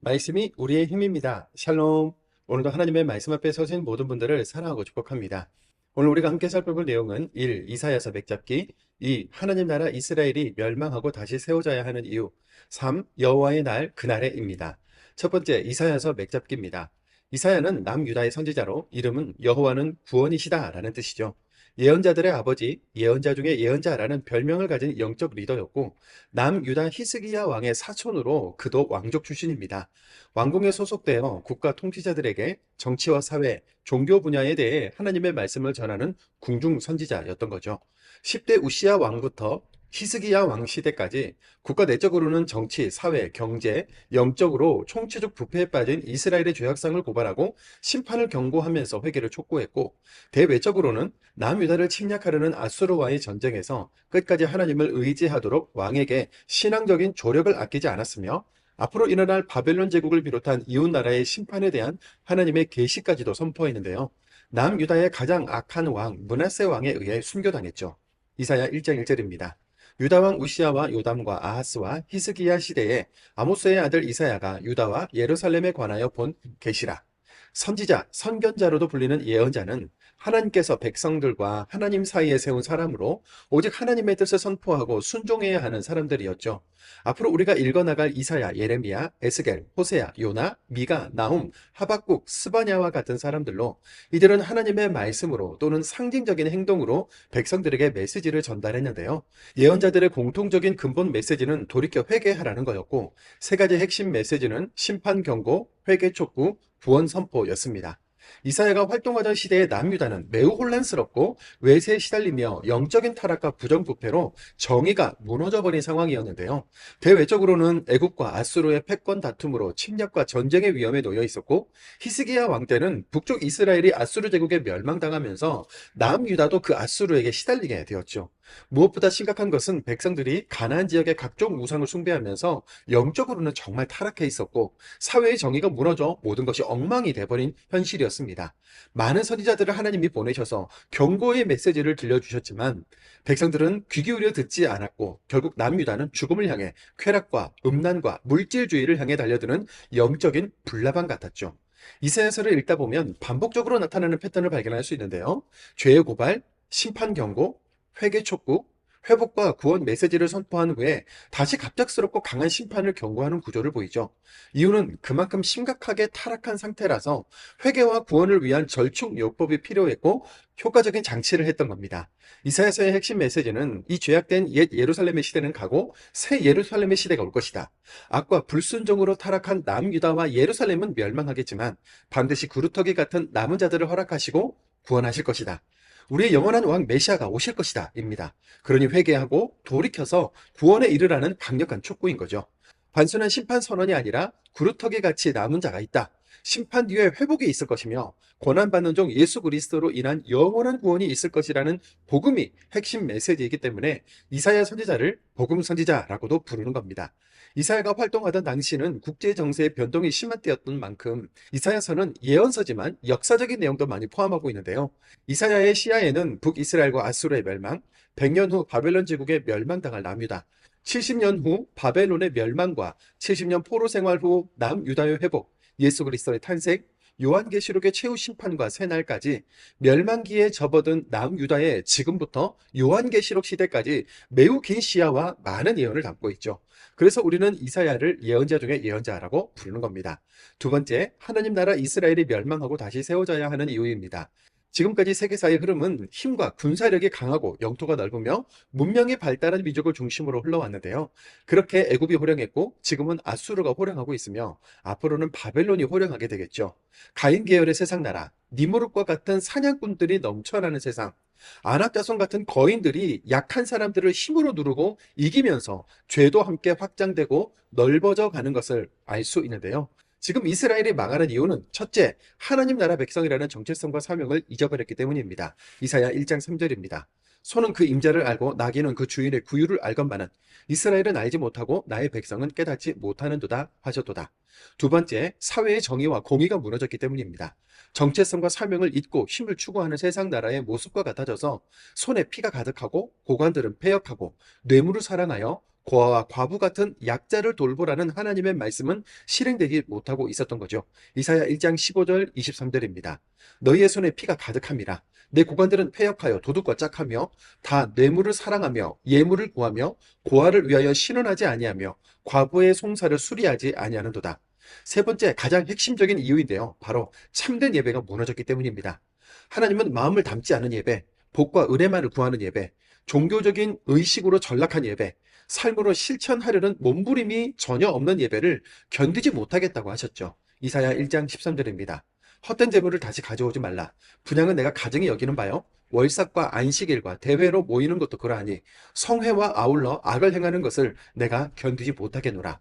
말씀이 우리의 힘입니다. 샬롬. 오늘도 하나님의 말씀 앞에 서신 모든 분들을 사랑하고 축복합니다. 오늘 우리가 함께 살펴볼 내용은 1. 이사야서 맥잡기, 2. 하나님 나라 이스라엘이 멸망하고 다시 세워져야 하는 이유, 3. 여호와의 날 그날에입니다. 첫 번째, 이사야서 맥잡기입니다. 이사야는 남유다의 선지자로 이름은 여호와는 구원이시다 라는 뜻이죠. 예언자들의 아버지, 예언자 중에 예언자라는 별명을 가진 영적 리더였고 남유다 히스기야 왕의 사촌으로 그도 왕족 출신입니다. 왕궁에 소속되어 국가 통치자들에게 정치와 사회, 종교 분야에 대해 하나님의 말씀을 전하는 궁중 선지자였던 거죠. 10대 우시야 왕부터 히스기야 왕 시대까지 국가 내적으로는 정치, 사회, 경제, 영적으로 총체적 부패에 빠진 이스라엘의 죄악상을 고발하고 심판을 경고하면서 회개를 촉구했고, 대외적으로는 남유다를 침략하려는 아수르와의 전쟁에서 끝까지 하나님을 의지하도록 왕에게 신앙적인 조력을 아끼지 않았으며, 앞으로 일어날 바벨론 제국을 비롯한 이웃 나라의 심판에 대한 하나님의 계시까지도 선포했는데요. 남유다의 가장 악한 왕 므낫세 왕에 의해 순교당했죠. 이사야 1장 1절입니다. 유다 왕 우시아와 요담과 아하스와 히스기야 시대에 아모스의 아들 이사야가 유다와 예루살렘에 관하여 본 계시라. 선지자, 선견자로도 불리는 예언자는 하나님께서 백성들과 하나님 사이에 세운 사람으로 오직 하나님의 뜻을 선포하고 순종해야 하는 사람들이었죠. 앞으로 우리가 읽어나갈 이사야, 예레미야, 에스겔, 호세야, 요나, 미가, 나훔, 하박국, 스바냐와 같은 사람들로 이들은 하나님의 말씀으로 또는 상징적인 행동으로 백성들에게 메시지를 전달했는데요. 예언자들의 공통적인 근본 메시지는 돌이켜 회개하라는 거였고, 세 가지 핵심 메시지는 심판 경고, 회개 촉구, 구원 선포였습니다. 이사야가 활동하던 시대의 남유다는 매우 혼란스럽고 외세에 시달리며 영적인 타락과 부정부패로 정의가 무너져버린 상황이었는데요. 대외적으로는 애국과 아수르의 패권 다툼으로 침략과 전쟁의 위험에 놓여 있었고, 히스기야 왕 때는 북쪽 이스라엘이 아수르 제국에 멸망당하면서 남유다도 그 아수르에게 시달리게 되었죠. 무엇보다 심각한 것은 백성들이 가나안 지역의 각종 우상을 숭배하면서 영적으로는 정말 타락해 있었고, 사회의 정의가 무너져 모든 것이 엉망이 돼버린 현실이었습니다. 많은 선지자들을 하나님이 보내셔서 경고의 메시지를 들려주셨지만 백성들은 귀 기울여 듣지 않았고, 결국 남유다는 죽음을 향해 쾌락과 음란과 물질주의를 향해 달려드는 영적인 불나방 같았죠. 이사야서를 읽다 보면 반복적으로 나타나는 패턴을 발견할 수 있는데요. 죄의 고발, 심판 경고, 회개 촉구, 회복과 구원 메시지를 선포한 후에 다시 갑작스럽고 강한 심판을 경고하는 구조를 보이죠. 이유는 그만큼 심각하게 타락한 상태라서 회개와 구원을 위한 절충 요법이 필요했고 효과적인 장치를 했던 겁니다. 이사야서의 핵심 메시지는 이 죄악된 옛 예루살렘의 시대는 가고 새 예루살렘의 시대가 올 것이다. 악과 불순종으로 타락한 남유다와 예루살렘은 멸망하겠지만 반드시 구루터기 같은 남은 자들을 허락하시고 구원하실 것이다. 우리의 영원한 왕 메시아가 오실 것이다 입니다. 그러니 회개하고 돌이켜서 구원에 이르라는 강력한 촉구인 거죠. 단순한 심판 선언이 아니라 구루터기 같이 남은 자가 있다. 심판 뒤에 회복이 있을 것이며 고난받는 종 예수 그리스도로 인한 영원한 구원이 있을 것이라는 복음이 핵심 메시지이기 때문에 이사야 선지자를 복음 선지자라고도 부르는 겁니다. 이사야가 활동하던 당시는 국제 정세의 변동이 심한 때였던 만큼 이사야서는 예언서지만 역사적인 내용도 많이 포함하고 있는데요. 이사야의 시야에는 북이스라엘과 아수르의 멸망, 100년 후 바벨론 제국의 멸망당할 남유다, 70년 후 바벨론의 멸망과 70년 포로 생활 후 남유다의 회복, 예수 그리스도의 탄생, 요한계시록의 최후 심판과 새날까지 멸망기에 접어든 남유다의 지금부터 요한계시록 시대까지 매우 긴 시야와 많은 예언을 담고 있죠. 그래서 우리는 이사야를 예언자 중에 예언자라고 부르는 겁니다. 두 번째, 하나님 나라 이스라엘이 멸망하고 다시 세워져야 하는 이유입니다. 지금까지 세계사의 흐름은 힘과 군사력이 강하고 영토가 넓으며 문명이 발달한 민족을 중심으로 흘러왔는데요. 그렇게 애굽이 호령했고 지금은 아수르가 호령하고 있으며 앞으로는 바벨론이 호령하게 되겠죠. 가인 계열의 세상 나라, 니무롯과 같은 사냥꾼들이 넘쳐나는 세상, 아낙 자손 같은 거인들이 약한 사람들을 힘으로 누르고 이기면서 죄도 함께 확장되고 넓어져 가는 것을 알 수 있는데요. 지금 이스라엘이 망하는 이유는 첫째, 하나님 나라 백성이라는 정체성과 사명을 잊어버렸기 때문입니다. 이사야 1장 3절입니다. 소는 그 임자를 알고 나귀는 그 주인의 구유를 알건만은 이스라엘은 알지 못하고 나의 백성은 깨닫지 못하는도다 하셨도다. 두 번째, 사회의 정의와 공의가 무너졌기 때문입니다. 정체성과 사명을 잊고 힘을 추구하는 세상 나라의 모습과 같아져서 손에 피가 가득하고 고관들은 폐역하고 뇌물을 사랑하여 고아와 과부 같은 약자를 돌보라는 하나님의 말씀은 실행되지 못하고 있었던 거죠. 이사야 1장 15절 23절입니다. 너희의 손에 피가 가득함이라. 내 고관들은 패역하여 도둑과 짝하며 다 뇌물을 사랑하며 예물을 구하며 고아를 위하여 신원하지 아니하며 과부의 송사를 수리하지 아니하는도다. 세 번째 가장 핵심적인 이유인데요. 바로 참된 예배가 무너졌기 때문입니다. 하나님은 마음을 담지 않은 예배, 복과 은혜만을 구하는 예배, 종교적인 의식으로 전락한 예배, 삶으로 실천하려는 몸부림이 전혀 없는 예배를 견디지 못하겠다고 하셨죠. 이사야 1장 13절입니다. 헛된 재물을 다시 가져오지 말라. 분향은 내가 가증히 여기는 바요. 월삭과 안식일과 대회로 모이는 것도 그러하니 성회와 아울러 악을 행하는 것을 내가 견디지 못하겠노라.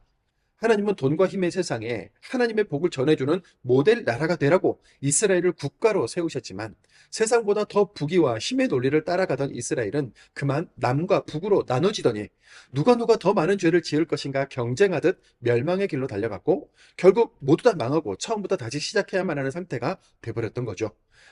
하나님은 돈과 힘의 세상에 하나님의 복을 전해주는 모델 나라가 되라고 이스라엘을 국가로 세우셨지만 세상보다 더 부귀와 힘의 논리를 따라가던 이스라엘은 그만 남과 북으로 나눠지더니 누가 더 많은 죄를 지을 것인가 경쟁하듯 멸망의 길로 달려갔고 결국 모두 다 망하고 처음부터 다시 시작해야만 하는 상태가 돼버렸던 거죠.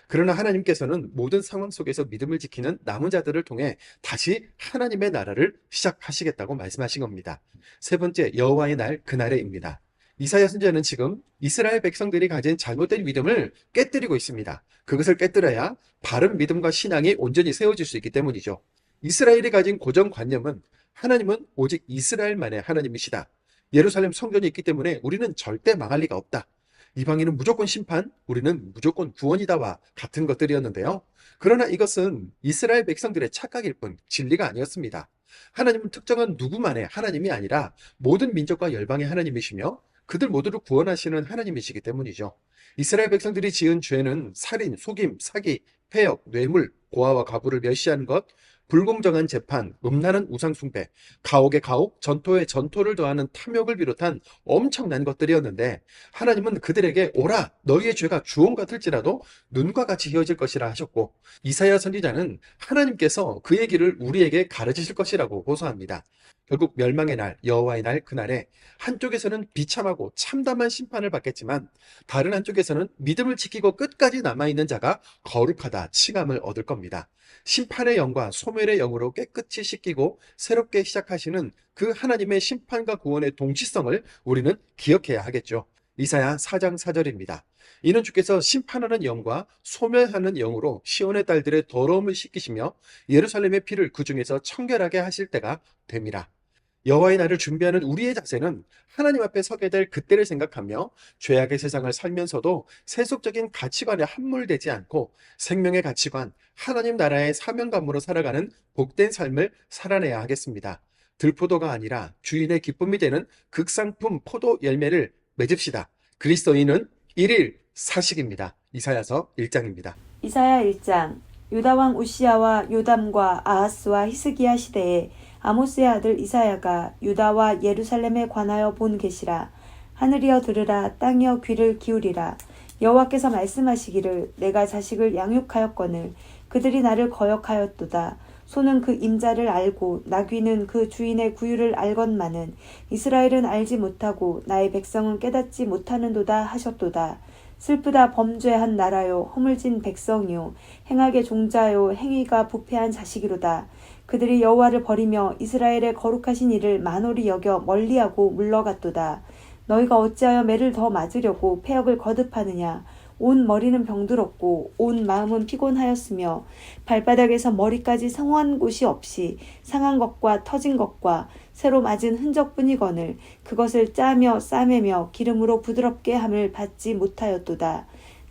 그러나 하나님께서는 모든 상황 속에서 믿음을 지키는 남은 자들을 통해 다시 하나님의 나라를 시작하시겠다고 말씀하신 겁니다. 세 번째, 여호와의 날 그날에입니다. 이사야 선지자는 지금 이스라엘 백성들이 가진 잘못된 믿음을 깨뜨리고 있습니다. 그것을 깨뜨려야 바른 믿음과 신앙이 온전히 세워질 수 있기 때문이죠. 이스라엘이 가진 고정관념은 하나님은 오직 이스라엘만의 하나님이시다. 예루살렘 성전이 있기 때문에 우리는 절대 망할 리가 없다. 이방인은 무조건 심판, 우리는 무조건 구원이다와 같은 것들이었는데요. 그러나 이것은 이스라엘 백성들의 착각일 뿐 진리가 아니었습니다. 하나님은 특정한 누구만의 하나님이 아니라 모든 민족과 열방의 하나님이시며 그들 모두를 구원하시는 하나님이시기 때문이죠. 이스라엘 백성들이 지은 죄는 살인, 속임, 사기, 패역, 뇌물, 고아와 과부를 멸시하는 것, 불공정한 재판, 음란한 우상숭배, 가옥에 가옥, 전토에 전토를 더하는 탐욕을 비롯한 엄청난 것들이었는데 하나님은 그들에게 오라 너희의 죄가 주홍 같을지라도 눈과 같이 희어질 것이라 하셨고 이사야 선지자는 하나님께서 그의 길을 우리에게 가르치실 것이라고 호소합니다. 결국 멸망의 날, 여호와의 날 그날에 한쪽에서는 비참하고 참담한 심판을 받겠지만 다른 한쪽에서는 믿음을 지키고 끝까지 남아있는 자가 거룩하다 칭함을 얻을 겁니다. 심판의 영과 소멸의 영으로 깨끗이 씻기고 새롭게 시작하시는 그 하나님의 심판과 구원의 동시성을 우리는 기억해야 하겠죠. 이사야 4장 4절입니다. 이는 주께서 심판하는 영과 소멸하는 영으로 시온의 딸들의 더러움을 씻기시며 예루살렘의 피를 그 중에서 청결하게 하실 때가 됨이라. 여호와의 날을 준비하는 우리의 자세는 하나님 앞에 서게 될 그때를 생각하며 죄악의 세상을 살면서도 세속적인 가치관에 함몰되지 않고 생명의 가치관, 하나님 나라의 사명감으로 살아가는 복된 삶을 살아내야 하겠습니다. 들포도가 아니라 주인의 기쁨이 되는 극상품 포도 열매를 맺읍시다. 그리스도인은 일일 사식입니다. 이사야서 1장입니다. 이사야 1장. 유다 왕 우시야와 요담과 아하스와 히스기야 시대에 아모스의 아들 이사야가 유다와 예루살렘에 관하여 본 계시라. 하늘이여 들으라, 땅이여 귀를 기울이라. 여호와께서 말씀하시기를 내가 자식을 양육하였거늘 그들이 나를 거역하였도다. 소는 그 임자를 알고 나귀는 그 주인의 구유를 알건만은 이스라엘은 알지 못하고 나의 백성은 깨닫지 못하는도다 하셨도다. 슬프다 범죄한 나라요 허물진 백성이요 행악의 종자요 행위가 부패한 자식이로다. 그들이 여호와를 버리며 이스라엘의 거룩하신 이를 만홀히 여겨 멀리하고 물러갔도다. 너희가 어찌하여 매를 더 맞으려고 패역을 거듭하느냐. 온 머리는 병들었고 온 마음은 피곤하였으며 발바닥에서 머리까지 성한 곳이 없이 상한 것과 터진 것과 새로 맞은 흔적뿐이거늘 그것을 짜며 싸매며 기름으로 부드럽게 함을 받지 못하였도다.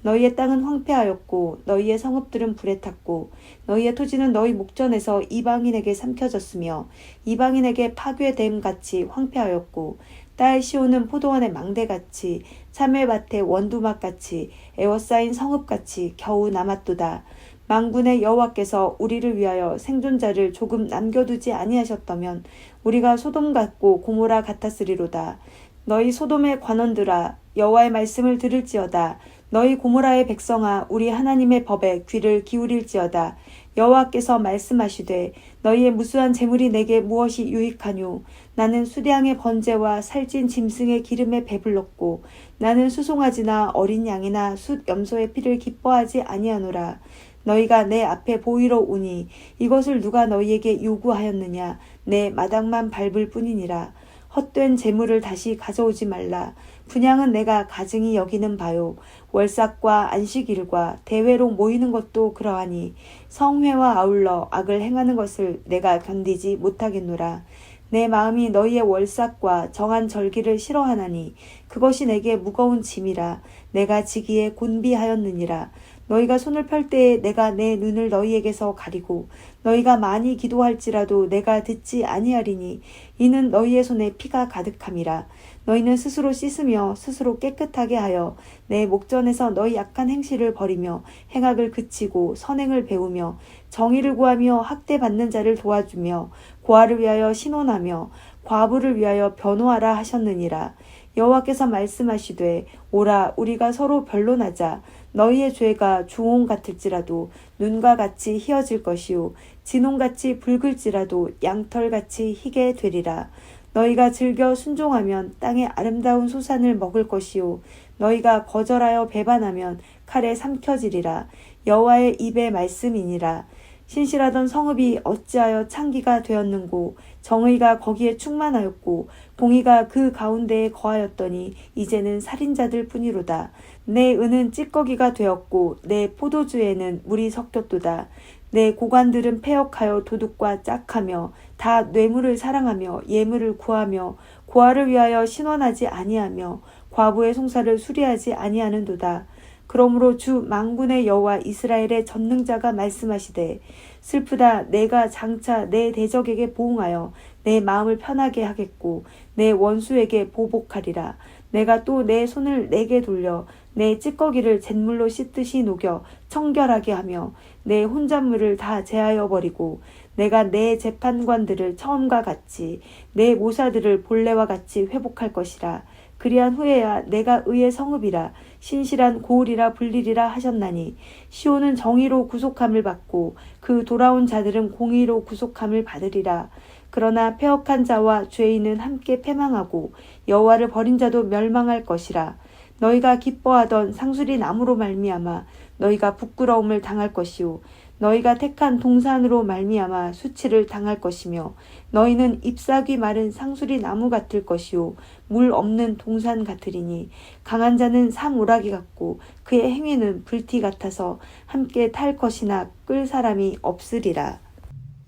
너희의 땅은 황폐하였고 너희의 성읍들은 불에 탔고 너희의 토지는 너희 목전에서 이방인에게 삼켜졌으며 이방인에게 파괴됨 같이 황폐하였고 딸 시온은 포도원의 망대같이 참외밭의 원두막같이 에워싸인 성읍같이 겨우 남았도다. 만군의 여호와께서 우리를 위하여 생존자를 조금 남겨두지 아니하셨다면 우리가 소돔 같고 고모라 같았으리로다. 너희 소돔의 관원들아 여호와의 말씀을 들을지어다. 너희 고모라의 백성아 우리 하나님의 법에 귀를 기울일지어다. 여호와께서 말씀하시되 너희의 무수한 재물이 내게 무엇이 유익하뇨. 나는 수량의 번제와 살찐 짐승의 기름에 배불렀고 나는 수송아지나 어린 양이나 숫 염소의 피를 기뻐하지 아니하노라. 너희가 내 앞에 보이러 오니 이것을 누가 너희에게 요구하였느냐. 내 마당만 밟을 뿐이니라. 헛된 재물을 다시 가져오지 말라. 분향은 내가 가증히 여기는 바요. 월삭과 안식일과 대회로 모이는 것도 그러하니 성회와 아울러 악을 행하는 것을 내가 견디지 못하겠노라. 내 마음이 너희의 월삭과 정한 절기를 싫어하나니 그것이 내게 무거운 짐이라. 내가 지기에 곤비하였느니라. 너희가 손을 펼 때에 내가 내 눈을 너희에게서 가리고 너희가 많이 기도할지라도 내가 듣지 아니하리니 이는 너희의 손에 피가 가득함이라. 너희는 스스로 씻으며 스스로 깨끗하게 하여 내 목전에서 너희 악한 행실을 버리며 행악을 그치고 선행을 배우며 정의를 구하며 학대받는 자를 도와주며 고아를 위하여 신원하며 과부를 위하여 변호하라 하셨느니라. 여호와께서 말씀하시되 오라 우리가 서로 변론하자. 너희의 죄가 주홍 같을지라도 눈과 같이 희어질 것이요 진홍같이 붉을지라도 양털같이 희게 되리라. 너희가 즐겨 순종하면 땅의 아름다운 소산을 먹을 것이요 너희가 거절하여 배반하면 칼에 삼켜지리라. 여호와의 입의 말씀이니라. 신실하던 성읍이 어찌하여 창기가 되었는고 정의가 거기에 충만하였고 공의가 그 가운데에 거하였더니 이제는 살인자들 뿐이로다. 내 은은 찌꺼기가 되었고 내 포도주에는 물이 섞였도다. 내 고관들은 패역하여 도둑과 짝하며 다 뇌물을 사랑하며 예물을 구하며 고아를 위하여 신원하지 아니하며 과부의 송사를 수리하지 아니하는도다. 그러므로 주 만군의 여호와 이스라엘의 전능자가 말씀하시되 슬프다. 내가 장차 내 대적에게 보응하여 내 마음을 편하게 하겠고 내 원수에게 보복하리라. 내가 또 내 손을 내게 돌려 내 찌꺼기를 잿물로 씻듯이 녹여 청결하게 하며 내 혼잣물을 다 제하여 버리고 내가 내 재판관들을 처음과 같이 내 모사들을 본래와 같이 회복할 것이라. 그리한 후에야 내가 의의 성읍이라 신실한 고을이라 불리리라 하셨나니 시온은 정의로 구속함을 받고 그 돌아온 자들은 공의로 구속함을 받으리라. 그러나 패역한 자와 죄인은 함께 패망하고 여호와를 버린 자도 멸망할 것이라. 너희가 기뻐하던 상수리 나무로 말미암아 너희가 부끄러움을 당할 것이요 너희가 택한 동산으로 말미암아 수치를 당할 것이며 너희는 잎사귀 마른 상수리 나무 같을 것이요 물 없는 동산 같으리니 강한 자는 사무라기 같고 그의 행위는 불티 같아서 함께 탈 것이나 끌 사람이 없으리라.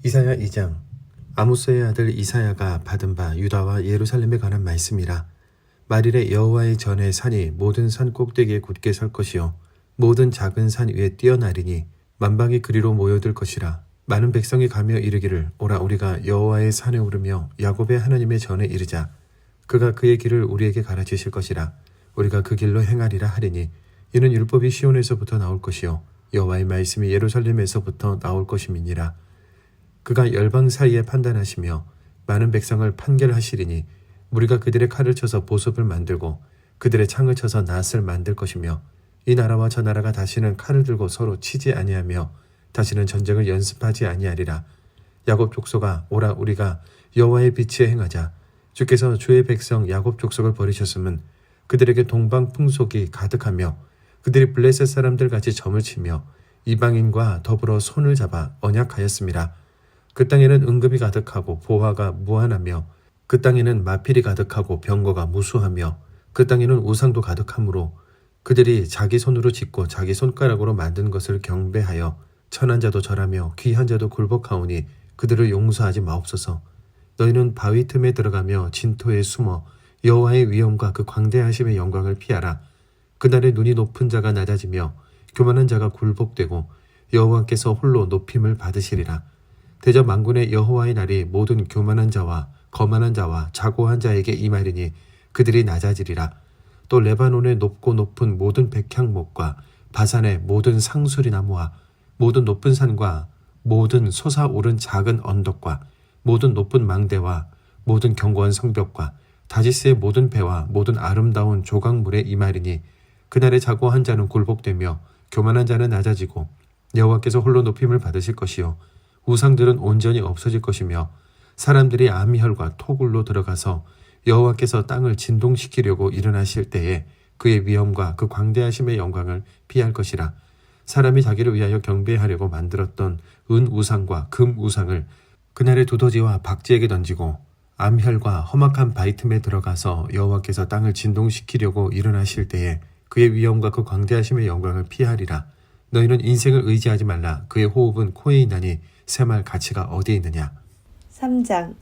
이사야 2장. 아모스의 아들 이사야가 받은 바 유다와 예루살렘에 관한 말씀이라. 말일에 여호와의 전에 산이 모든 산 꼭대기에 굳게 설 것이요 모든 작은 산 위에 뛰어나리니 만방이 그리로 모여들 것이라. 많은 백성이 가며 이르기를 오라 우리가 여호와의 산에 오르며 야곱의 하나님의 전에 이르자. 그가 그의 길을 우리에게 가르치실 것이라. 우리가 그 길로 행하리라 하리니 이는 율법이 시온에서부터 나올 것이요 여호와의 말씀이 예루살렘에서부터 나올 것임이니라. 그가 열방 사이에 판단하시며 많은 백성을 판결하시리니 우리가 그들의 칼을 쳐서 보습을 만들고 그들의 창을 쳐서 낫을 만들 것이며 이 나라와 저 나라가 다시는 칼을 들고 서로 치지 아니하며 다시는 전쟁을 연습하지 아니하리라. 야곱 족속아 오라 우리가 여호와의 빛에 행하자. 주께서 주의 백성 야곱 족속을 버리셨음은 그들에게 동방 풍속이 가득하며 그들이 블레셋 사람들 같이 점을 치며 이방인과 더불어 손을 잡아 언약하였음이라. 그 땅에는 응급이 가득하고 보화가 무한하며 그 땅에는 마필이 가득하고 병거가 무수하며 그 땅에는 우상도 가득하므로 그들이 자기 손으로 짓고 자기 손가락으로 만든 것을 경배하여 천한 자도 절하며 귀한 자도 굴복하오니 그들을 용서하지 마옵소서. 너희는 바위 틈에 들어가며 진토에 숨어 여호와의 위엄과 그 광대하심의 영광을 피하라. 그날에 눈이 높은 자가 낮아지며 교만한 자가 굴복되고 여호와께서 홀로 높임을 받으시리라. 대저 만군의 여호와의 날이 모든 교만한 자와 거만한 자와 자고한 자에게 임하리니 그들이 낮아지리라. 또 레바논의 높고 높은 모든 백향목과 바산의 모든 상수리 나무와 모든 높은 산과 모든 솟아오른 작은 언덕과 모든 높은 망대와 모든 견고한 성벽과 다지스의 모든 배와 모든 아름다운 조각물에 임하리니 그날에 자고한 자는 굴복되며 교만한 자는 낮아지고 여호와께서 홀로 높임을 받으실 것이요 우상들은 온전히 없어질 것이며 사람들이 암혈과 토굴로 들어가서 여호와께서 땅을 진동시키려고 일어나실 때에 그의 위엄과 그 광대하심의 영광을 피할 것이라. 사람이 자기를 위하여 경배하려고 만들었던 은 우상과 금 우상을 그날의 두더지와 박쥐에게 던지고 암혈과 험악한 바위 틈에 들어가서 여호와께서 땅을 진동시키려고 일어나실 때에 그의 위엄과 그 광대하심의 영광을 피하리라. 너희는 인생을 의지하지 말라. 그의 호흡은 코에 있나니 셈할 가치가 어디에 있느냐. 3장.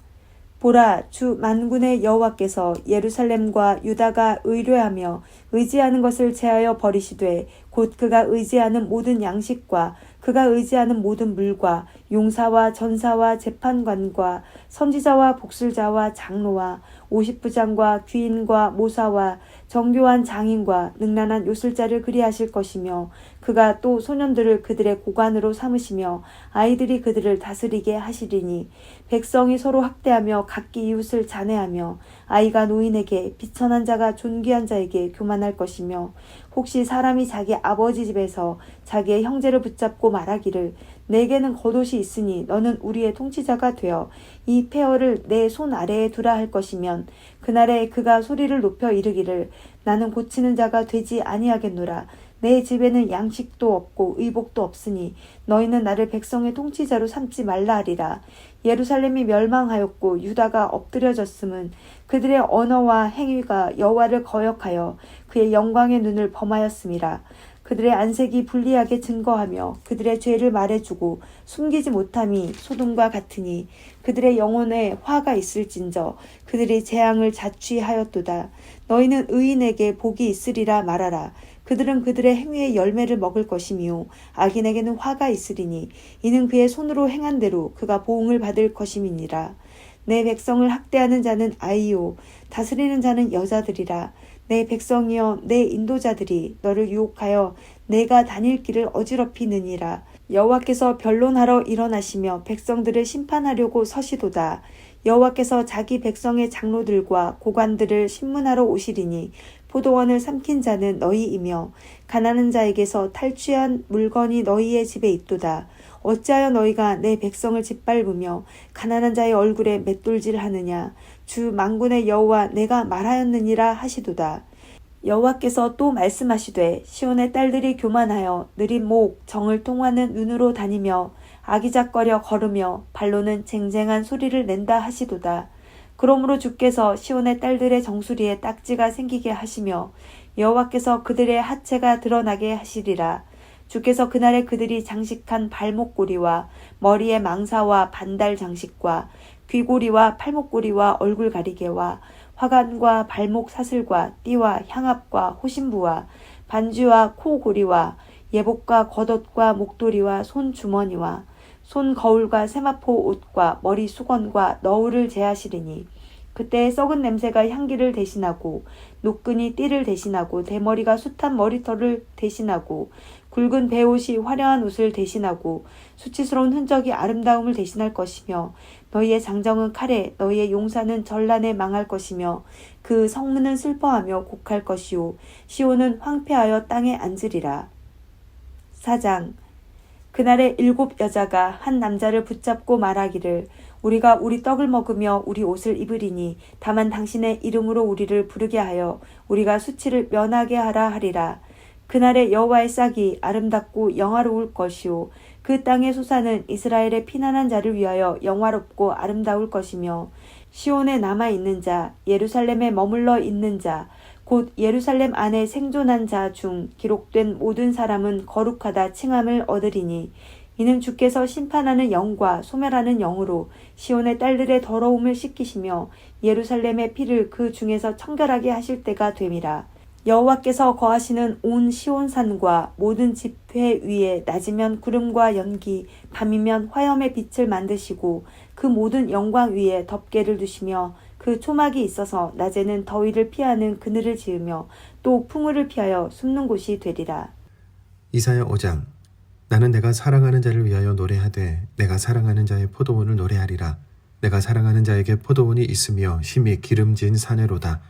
보라, 주 만군의 여호와께서 예루살렘과 유다가 의뢰하며 의지하는 것을 제하여 버리시되 곧 그가 의지하는 모든 양식과 그가 의지하는 모든 물과 용사와 전사와 재판관과 선지자와 복술자와 장로와 50부장과 귀인과 모사와 정교한 장인과 능란한 요술자를 그리하실 것이며 그가 또 소년들을 그들의 고관으로 삼으시며 아이들이 그들을 다스리게 하시리니 백성이 서로 학대하며 각기 이웃을 잔해하며 아이가 노인에게 비천한 자가 존귀한 자에게 교만할 것이며 혹시 사람이 자기 아버지 집에서 자기의 형제를 붙잡고 말하기를 내게는 겉옷이 있으니 너는 우리의 통치자가 되어 이 폐허를 내 손 아래에 두라 할 것이면 그날에 그가 소리를 높여 이르기를 나는 고치는 자가 되지 아니하겠노라. 내 집에는 양식도 없고 의복도 없으니 너희는 나를 백성의 통치자로 삼지 말라 하리라. 예루살렘이 멸망하였고 유다가 엎드려졌음은 그들의 언어와 행위가 여호와를 거역하여 그의 영광의 눈을 범하였음이라. 그들의 안색이 불리하게 증거하며 그들의 죄를 말해주고 숨기지 못함이 소돔과 같으니 그들의 영혼에 화가 있을진저 그들이 재앙을 자취하였도다. 너희는 의인에게 복이 있으리라 말하라. 그들은 그들의 행위의 열매를 먹을 것이며 악인에게는 화가 있으리니 이는 그의 손으로 행한 대로 그가 보응을 받을 것임이니라. 내 백성을 학대하는 자는 아이요 다스리는 자는 여자들이라. 내 백성이여 내 인도자들이 너를 유혹하여 내가 다닐 길을 어지럽히느니라. 여호와께서 변론하러 일어나시며 백성들을 심판하려고 서시도다. 여호와께서 자기 백성의 장로들과 고관들을 신문하러 오시리니 포도원을 삼킨 자는 너희이며 가난한 자에게서 탈취한 물건이 너희의 집에 있도다. 어찌하여 너희가 내 백성을 짓밟으며 가난한 자의 얼굴에 맷돌질하느냐. 주 만군의 여호와 내가 말하였느니라 하시도다. 여호와께서 또 말씀하시되 시온의 딸들이 교만하여 느린 목 정을 통하는 눈으로 다니며 아기작거려 걸으며 발로는 쟁쟁한 소리를 낸다 하시도다. 그러므로 주께서 시온의 딸들의 정수리에 딱지가 생기게 하시며 여호와께서 그들의 하체가 드러나게 하시리라. 주께서 그날에 그들이 장식한 발목고리와 머리에 망사와 반달 장식과 귀고리와 팔목고리와 얼굴 가리개와 화관과 발목 사슬과 띠와 향압과 호신부와 반주와 코고리와 예복과 겉옷과 목도리와 손주머니와 손거울과 세마포 옷과 머리 수건과 너울을 제하시리니 그때 썩은 냄새가 향기를 대신하고 노끈이 띠를 대신하고 대머리가 숱한 머리털을 대신하고 굵은 베옷이 화려한 옷을 대신하고 수치스러운 흔적이 아름다움을 대신할 것이며 너희의 장정은 칼에 너희의 용사는 전란에 망할 것이며 그 성문은 슬퍼하며 곡할 것이요 시온은 황폐하여 땅에 앉으리라. 4장. 그날에 7 여자가 한 남자를 붙잡고 말하기를 우리가 우리 떡을 먹으며 우리 옷을 입으리니 다만 당신의 이름으로 우리를 부르게 하여 우리가 수치를 면하게 하라 하리라. 그날에 여호와의 싹이 아름답고 영화로울 것이요 그 땅의 소사는 이스라엘의 피난한 자를 위하여 영화롭고 아름다울 것이며 시온에 남아있는 자 예루살렘에 머물러 있는 자 곧 예루살렘 안에 생존한 자 중 기록된 모든 사람은 거룩하다 칭함을 얻으리니 이는 주께서 심판하는 영과 소멸하는 영으로 시온의 딸들의 더러움을 씻기시며 예루살렘의 피를 그 중에서 청결하게 하실 때가 됨이라. 여호와께서 거하시는 온 시온산과 모든 지폐 위에 낮이면 구름과 연기, 밤이면 화염의 빛을 만드시고 그 모든 영광 위에 덮개를 두시며 그 초막이 있어서 낮에는 더위를 피하는 그늘을 지으며 또 풍우를 피하여 숨는 곳이 되리라. 이사야 5장. 나는 내가 사랑하는 자를 위하여 노래하되 내가 사랑하는 자의 포도원을 노래하리라. 내가 사랑하는 자에게 포도원이 있으며 심히 기름진 사내로다.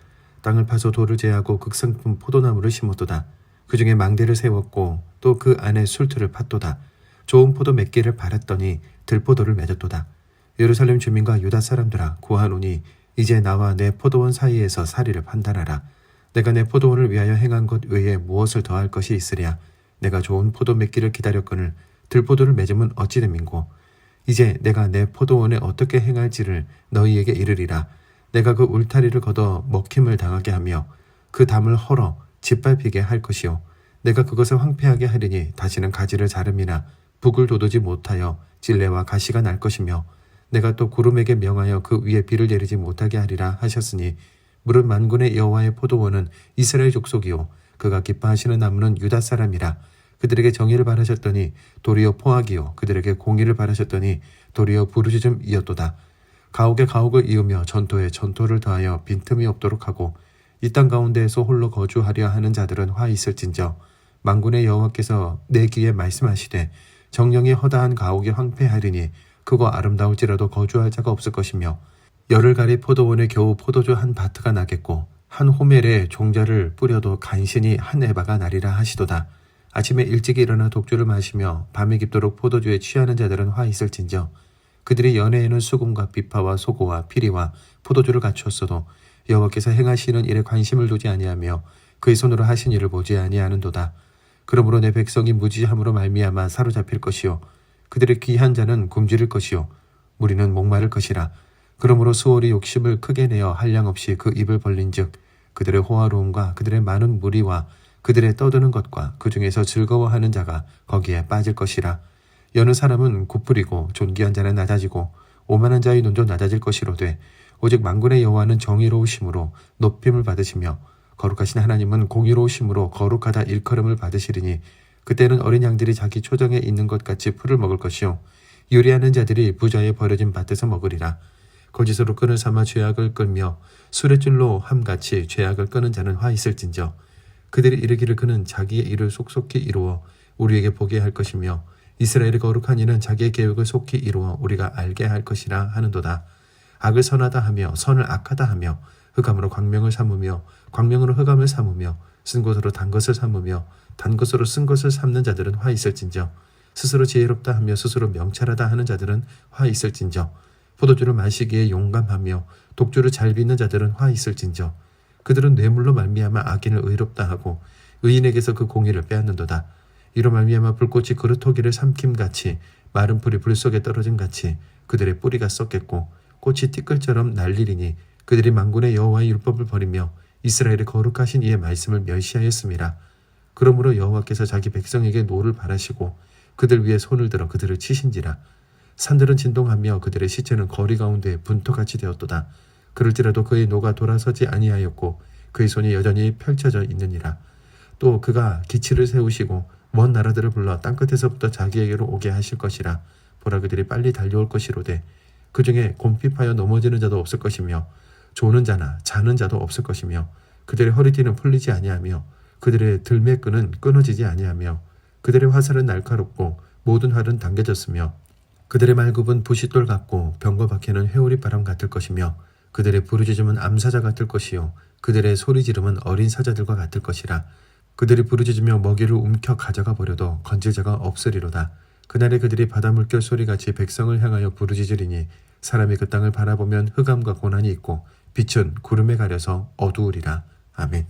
땅을 파서 돌을 제하고 극성품 포도나무를 심었도다. 그 중에 망대를 세웠고 또 그 안에 술틀을 팠도다. 좋은 포도 몇 개를 바랐더니 들포도를 맺었도다. 예루살렘 주민과 유다 사람들아 구하노니 이제 나와 내 포도원 사이에서 사리를 판단하라. 내가 내 포도원을 위하여 행한 것 외에 무엇을 더할 것이 있으랴. 내가 좋은 포도 맺기를 기다렸거늘 들포도를 맺음은 어찌 됨인고. 이제 내가 내 포도원에 어떻게 행할지를 너희에게 이르리라. 내가 그 울타리를 걷어 먹힘을 당하게 하며 그 담을 헐어 짓밟히게 할 것이요. 내가 그것을 황폐하게 하리니 다시는 가지를 자름이나 북을 돋우지 못하여 찔레와 가시가 날 것이며 내가 또 구름에게 명하여 그 위에 비를 내리지 못하게 하리라 하셨으니 무릇 만군의 여호와의 포도원은 이스라엘 족속이요 그가 기뻐하시는 나무는 유다 사람이라. 그들에게 정의를 바라셨더니 도리어 포악이요 그들에게 공의를 바라셨더니 도리어 부르짖음이었도다. 가옥에 가옥을 이으며 전토에 전토를 더하여 빈틈이 없도록 하고 이 땅 가운데에서 홀로 거주하려 하는 자들은 화 있을진저 만군의 여호와께서 내 귀에 말씀하시되 정령이 허다한 가옥이 황폐하리니 그거 아름다울지라도 거주할 자가 없을 것이며 열을 가리 포도원에 겨우 포도주 한 바트가 나겠고 한 호멜에 종자를 뿌려도 간신히 한 에바가 나리라 하시도다. 아침에 일찍 일어나 독주를 마시며 밤에 깊도록 포도주에 취하는 자들은 화 있을진저 그들이 연애에는 수금과 비파와 소고와 피리와 포도주를 갖추었어도 여호와께서 행하시는 일에 관심을 두지 아니하며 그의 손으로 하신 일을 보지 아니하는도다. 그러므로 내 백성이 무지함으로 말미암아 사로잡힐 것이요 그들의 귀한 자는 굶주릴 것이요 무리는 목마를 것이라. 그러므로 수월이 욕심을 크게 내어 한량없이 그 입을 벌린즉 그들의 호화로움과 그들의 많은 무리와 그들의 떠드는 것과 그 중에서 즐거워하는 자가 거기에 빠질 것이라. 여느 사람은 굽부리고 존귀한 자는 낮아지고 오만한 자의 눈도 낮아질 것이로되 오직 만군의 여호와는 정의로우심으로 높임을 받으시며 거룩하신 하나님은 공의로우심으로 거룩하다 일컬음을 받으시리니 그때는 어린 양들이 자기 초정에 있는 것 같이 풀을 먹을 것이요 유리하는 자들이 부자의 버려진 밭에서 먹으리라. 거짓으로 끈을 삼아 죄악을 끌며 수레줄로 함같이 죄악을 끄는 자는 화 있을진저 그들이 이르기를 그는 자기의 일을 속속히 이루어 우리에게 보게 할 것이며 이스라엘의 거룩한 이는 자기의 계획을 속히 이루어 우리가 알게 할 것이라 하는도다. 악을 선하다 하며 선을 악하다 하며 흑암으로 광명을 삼으며 광명으로 흑암을 삼으며 쓴 것으로 단 것을 삼으며 단 것으로 쓴 것을 삼는 자들은 화 있을진저 스스로 지혜롭다 하며 스스로 명찰하다 하는 자들은 화 있을진저 포도주를 마시기에 용감하며 독주를 잘 빚는 자들은 화 있을진저 그들은 뇌물로 말미암아 악인을 의롭다 하고 의인에게서 그 공의를 빼앗는도다. 이로 말미암아 불꽃이 그루터기를 삼킴같이 마른 풀이 불 속에 떨어진 같이 그들의 뿌리가 썩겠고 꽃이 티끌처럼 날리리니 그들이 만군의 여호와의 율법을 버리며 이스라엘의 거룩하신 이의 말씀을 멸시하였음이라. 그러므로 여호와께서 자기 백성에게 노를 바라시고 그들 위에 손을 들어 그들을 치신지라. 산들은 진동하며 그들의 시체는 거리 가운데 분토같이 되었도다. 그럴지라도 그의 노가 돌아서지 아니하였고 그의 손이 여전히 펼쳐져 있느니라. 또 그가 기치를 세우시고 먼 나라들을 불러 땅끝에서부터 자기에게로 오게 하실 것이라. 보라 그들이 빨리 달려올 것이로되 그 중에 곰핍하여 넘어지는 자도 없을 것이며 조는 자나 자는 자도 없을 것이며 그들의 허리띠는 풀리지 아니하며 그들의 들매끈은 끊어지지 아니하며 그들의 화살은 날카롭고 모든 활은 당겨졌으며 그들의 말굽은 부싯돌 같고 병거 박해는 회오리 바람 같을 것이며 그들의 부르짖음은 암사자 같을 것이요 그들의 소리지름은 어린 사자들과 같을 것이라. 그들이 부르짖으며 먹이를 움켜 가져가 버려도 건질 자가 없으리로다. 그날에 그들이 바다 물결 소리같이 백성을 향하여 부르짖으리니 사람이 그 땅을 바라보면 흑암과 고난이 있고 빛은 구름에 가려서 어두우리라. 아멘.